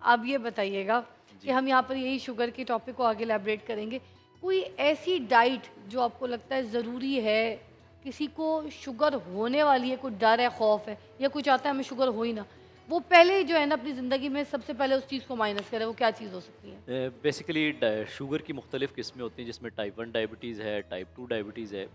आप ये बताइएगा कि हम यहाँ पर यही शुगर के टॉपिक को आगे एलैबोरेट करेंगे। कोई ऐसी डाइट जो आपको लगता है ज़रूरी है, किसी को शुगर होने वाली है, कोई डर है, खौफ है या कोई चाहता है हमें शुगर हो ही ना, वो पहले जो है ना अपनी ज़िंदगी में सबसे पहले उस चीज़ को माइनस करे, वो क्या चीज़ हो सकती है? बेसिकली शुगर की मुख्तलिफ़ किस्में होती हैं, जिसमें टाइप 1 डायबिटीज़ है, टाइप 2 डायबिटीज़ है।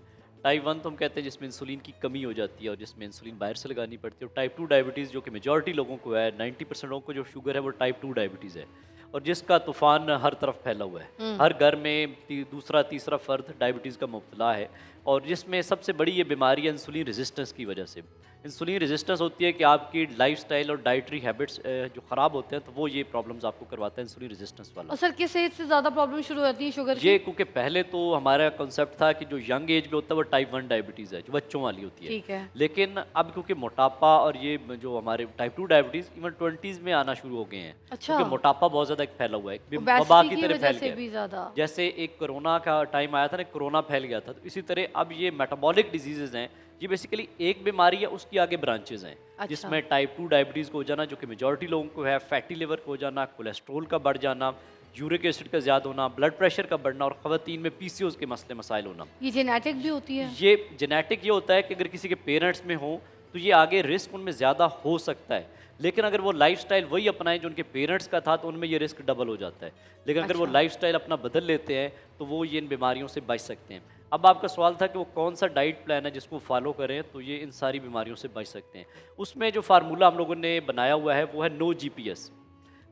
टाइप 1 तो हम कहते हैं जिसमें इंसुलिन की कमी हो जाती है और जिसमें इंसुलिन बाहर से लगानी पड़ती है, और टाइप 2 डायबिटीज़ जो कि मेजॉरिटी लोगों को है, 90% लोगों को जो शुगर है वो टाइप 2 डायबिटीज़ है, और जिसका तूफ़ान हर तरफ फैला हुआ है। हुँ। हर घर में दूसरा तीसरा फ़र्द डायबिटीज़ का मुब्तला है, और जिसमें सबसे बड़ी ये बीमारी है इंसुलिन रेजिस्टेंस की वजह से। इंसुलिन रेजिस्टेंस होती है कि आपकी लाइफ़स्टाइल और डाइटरी हैबिट्स जो ख़राब होते हैं, तो वो ये प्रॉब्लम्स आपको करवाता है इंसुलिन रेजिस्टेंस वाला। और सर किस एज से ज़्यादा प्रॉब्लम शुरू हो जाती है शुगर की? ये क्योंकि पहले तो हमारा कॉन्सेप्ट था कि जो यंग एज में होता है वो टाइप 1 डायबिटीज़ है, जो बच्चों वाली होती है। ठीक है। लेकिन अब क्योंकि मोटापा और ये जो हमारे टाइप 2 डायबिटीज़ इवन 20s में आना शुरू हो गए हैं। अच्छा। क्योंकि मोटापा बहुत ज़्यादा एक फैला हुआ है, एक वबा ओबेसिटी की की तरह वजह फैल से गया भी है। ज़्यादा। जैसे एक कोरोना का टाइम आया था ना, कोरोना फैल गया था, तो इसी तरह अब ये मेटाबॉलिक डिजीज़ेज़ हैं, ये बेसिकली एक बीमारी है, उसकी आगे ब्रांचेज़ हैं। अच्छा। जिसमें टाइप 2 डायबिटीज़ को हो जाना, जो कि मेजॉरिटी लोगों को है, फैटी लिवर को हो जाना, कोलेस्ट्रॉल का बढ़ जाना, यूरिक एसिड का ज़्यादा होना, ब्लड प्रेशर का बढ़ना, और ख़वातीन में पीसीओएस के मसले मसाइल होना। ये जेनेटिक भी होती है? ये जेनेटिक ये होता है कि अगर किसी के पेरेंट्स में हो तो ये आगे रिस्क उनमें ज़्यादा हो सकता है, लेकिन अगर वो लाइफस्टाइल वही अपनाएं जो उनके पेरेंट्स का था, तो उनमें ये रिस्क डबल हो जाता है। लेकिन अगर वो अच्छा। लाइफस्टाइल अपना बदल लेते हैं तो वो ये इन बीमारियों से बच सकते हैं। अब आपका सवाल था कि वो कौन सा डाइट प्लान है जिसको फॉलो करें तो ये इन सारी बीमारियों से बच सकते हैं। उसमें जो फार्मूला हम लोगों ने बनाया हुआ है वो है नो जीपीएस।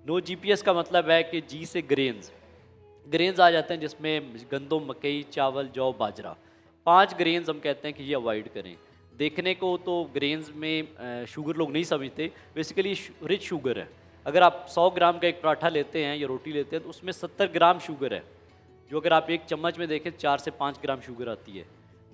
नो जीपीएस का मतलब है कि जी से ग्रेन्स, ग्रेन्स आ जाते हैं जिसमें गंदम, मकई, चावल, जौ, बाजरा। 5 ग्रेन्स हम कहते हैं कि ये अवॉइड करें। देखने को तो ग्रेन्स में शुगर लोग नहीं समझते, बेसिकली रिच शुगर है। अगर आप 100 ग्राम का एक पराठा लेते हैं या रोटी लेते हैं तो उसमें 70 ग्राम शुगर है, जो अगर आप एक चम्मच में देखें 4 से 5 ग्राम शुगर आती है।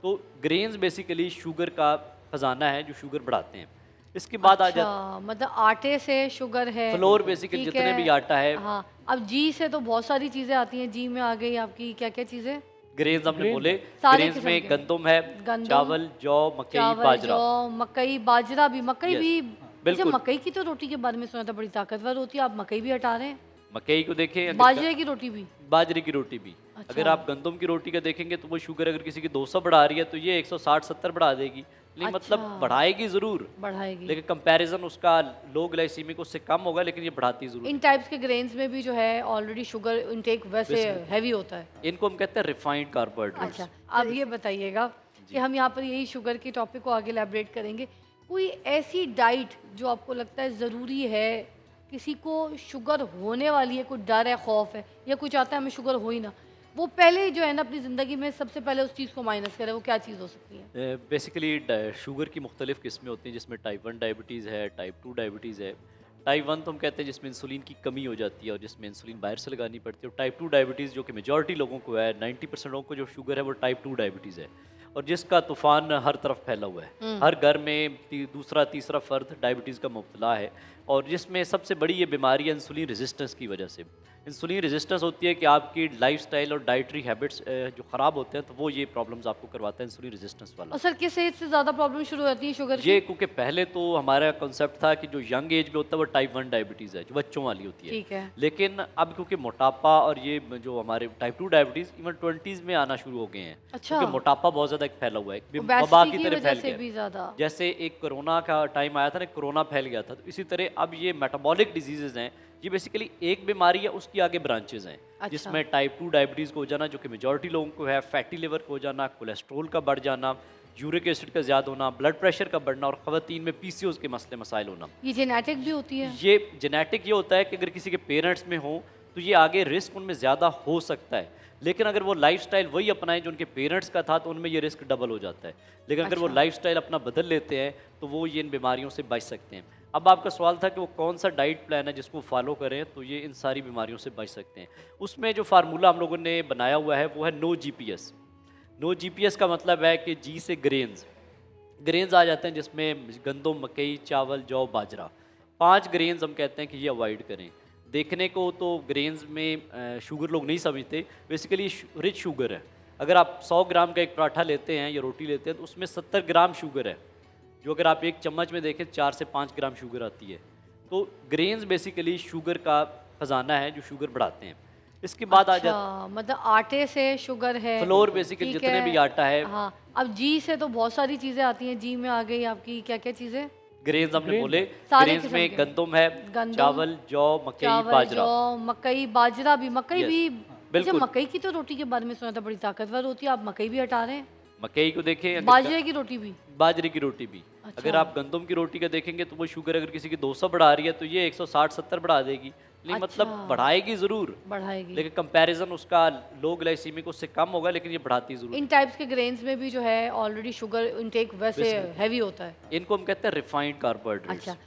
तो ग्रेन्स बेसिकली शुगर का खजाना है जो शुगर बढ़ाते हैं। इसके बाद आ जाता अच्छा, मतलब आटे से शुगर है। फ्लोर, बेसिकली ठीक जितने है। भी आटा है। हाँ, अब जी से तो बहुत सारी चीज़ें आती हैं। जी में आ गई आपकी क्या-क्या चीज़ें? ग्रेन्स हमने ग्रेन बोले, सारे ग्रेन्स किस्म में के। गंदम है, गंदम, चावल, जौ, मकई, चावल, बाजरा। जौ, मकई, बाजरा भी। मकई यस, भी। अच्छा, बिल्कुल। मकई की तो रोटी के बारे में सुना था बड़ी ताकतवर होती है, आप मकई भी हटा रहे हैं? मकई को देखें, अगर बाजरे की रोटी भी? बाजरे की रोटी भी। अच्छा। अगर आप गंदम की रोटी का देखेंगे तो वो शुगर अगर किसी की 200 बढ़ा रही है तो ये 160-70 बढ़ा देगी। लेकिन मतलब अच्छा। बढ़ाएगी ज़रूर, बढ़ाएगी। लेकिन कंपैरिजन उसका लो ग्लाइसीमिक उससे कम होगा, लेकिन ये बढ़ाती ज़रूर। इन टाइप्स के ग्रेन्स में भी जो है ऑलरेडी शुगर इंटेक वैसे हैवी होता है। इनको हम कहते हैं रिफाइंड कार्बोहाइड्रेट्स। अच्छा, अब ये बताइएगा कि हम यहाँ पर यही शुगर के टॉपिक को आगे एलैबोरेट करेंगे। कोई ऐसी डाइट जो आपको लगता है ज़रूरी है, किसी को शुगर होने वाली है, कोई डर है, खौफ है या कोई चाहता है हमें शुगर हो ही ना, वो पहले जो है ना अपनी ज़िंदगी में सबसे पहले उस चीज़ को माइनस करे, वो क्या चीज़ हो सकती है? बेसिकली शुगर की मुख्तलिफ़ किस्में होती हैं, जिसमें टाइप 1 डायबिटीज़ है, टाइप 2 डायबिटीज़ है। टाइप 1 तो हम कहते हैं जिसमें इंसुलिन की कमी हो जाती है और जिसमें इंसुलिन बाहर से लगानी पड़ती है, और टाइप 2 डायबिटीज़ जो कि मेजॉरिटी लोगों को है, 90% लोगों को जो शुगर है वो टाइप 2 डायबिटीज़ है, और जिसका तूफ़ान हर तरफ फैला हुआ है। हर घर में दूसरा तीसरा फ़र्द डायबिटीज़ का मुब्तला है, और जिसमें सबसे बड़ी ये बीमारी है इंसुलिन रेजिस्टेंस की वजह से। इंसुलिन रेजिस्टेंस होती है कि आपकी लाइफस्टाइल और डाइटरी हैबिट्स जो ख़राब होते हैं, तो वो ये प्रॉब्लम्स आपको करवाता है इंसुलिन रेजिस्टेंस वाला। और सर किस एज से ज़्यादा प्रॉब्लम शुरू हो जाती है शुगर की? ये क्योंकि पहले तो हमारा कॉन्सेप्ट था कि जो यंग एज में होता है वो टाइप 1 डायबिटीज़ है, जो बच्चों वाली होती है। ठीक है। लेकिन अब क्योंकि मोटापा और ये जो हमारे टाइप 2 डायबिटीज़ इवन 20s में आना शुरू हो गए हैं। अच्छा। क्योंकि मोटापा बहुत ज़्यादा एक फैला हुआ है, एक वबा ओबेसिटी की की तरह वजह फैल से गया भी है। ज़्यादा। जैसे एक कोरोना का टाइम आया था ना, कोरोना फैल गया था, तो इसी तरह अब ये मेटाबॉलिक डिजीज़ेज़ हैं, ये बेसिकली एक बीमारी है, उसकी आगे ब्रांचेज़ हैं। अच्छा। जिसमें टाइप 2 डायबिटीज़ को हो जाना, जो कि मेजॉरिटी लोगों को है, फैटी लिवर को हो जाना, कोलेस्ट्रॉल का बढ़ जाना, यूरिक एसिड का ज़्यादा होना, ब्लड प्रेशर का बढ़ना, और ख़वातीन में पीसीओएस के मसले मसाइल होना। ये जेनेटिक भी होती है? ये जेनेटिक ये होता है कि अगर किसी के पेरेंट्स में हो तो ये आगे रिस्क उनमें ज़्यादा हो सकता है, लेकिन अगर वो लाइफस्टाइल वही अपनाएं जो उनके पेरेंट्स का था, तो उनमें ये रिस्क डबल हो जाता है। लेकिन अगर वो अच्छा। लाइफस्टाइल अपना बदल लेते हैं तो वो ये इन बीमारियों से बच सकते हैं। अब आपका सवाल था कि वो कौन सा डाइट प्लान है जिसको फॉलो करें तो ये इन सारी बीमारियों से बच सकते हैं। उसमें जो फार्मूला हम लोगों ने बनाया हुआ है वो है नो जीपीएस। नो जीपीएस का मतलब है कि जी से ग्रेन्स, ग्रेन्स आ जाते हैं जिसमें गंदम, मकई, चावल, जौ, बाजरा। 5 ग्रेन्स हम कहते हैं कि ये अवॉइड करें। देखने को तो ग्रेन्स में शुगर लोग नहीं समझते, बेसिकली रिच शुगर है। अगर आप 100 ग्राम का एक पराठा लेते हैं या रोटी लेते हैं तो उसमें 70 ग्राम शुगर है, जो अगर आप एक चम्मच में देखें 4 से 5 ग्राम शुगर आती है। तो ग्रेन्स बेसिकली शुगर का खजाना है जो शुगर बढ़ाते हैं। इसके बाद आ जाता अच्छा, मतलब आटे से शुगर है। फ्लोर बेसिकली ठीक जितने है। भी आटा है। हाँ, अब जी से तो बहुत सारी चीज़ें आती हैं। जी में आ गई आपकी क्या क्या चीज़ें? ग्रेन्स हमने Grain, बोले, सारे ग्रेन्स किस्म में के। गंदम है, गंदम, चावल, जौ, मकई, चावल, बाजरा। जौ, मकई, बाजरा भी। मकई Yes, भी अच्छा, बिल्कुल। मकई की तो रोटी के बारे में सुना था बड़ी ताकतवर होती है। आप मकई भी हटा रहे हैं? मकई को देखें, अगर बाजरे की रोटी भी? बाजरे की रोटी भी। अच्छा। अगर आप गंदम की रोटी का देखेंगे तो वो शुगर अगर किसी की 200 बढ़ा रही है तो ये 160-70 बढ़ा देगी। लेकिन मतलब अच्छा। बढ़ाएगी ज़रूर, बढ़ाएगी। लेकिन कंपैरिजन उसका लो ग्लाइसीमिक उससे कम होगा, लेकिन ये बढ़ाती ज़रूर। इन टाइप्स के ग्रेन्स में भी जो है ऑलरेडी शुगर इंटेक वैसे हैवी होता है। इनको हम कहते हैं रिफाइंड कार्बोहाइड्रेट्स। अच्छा,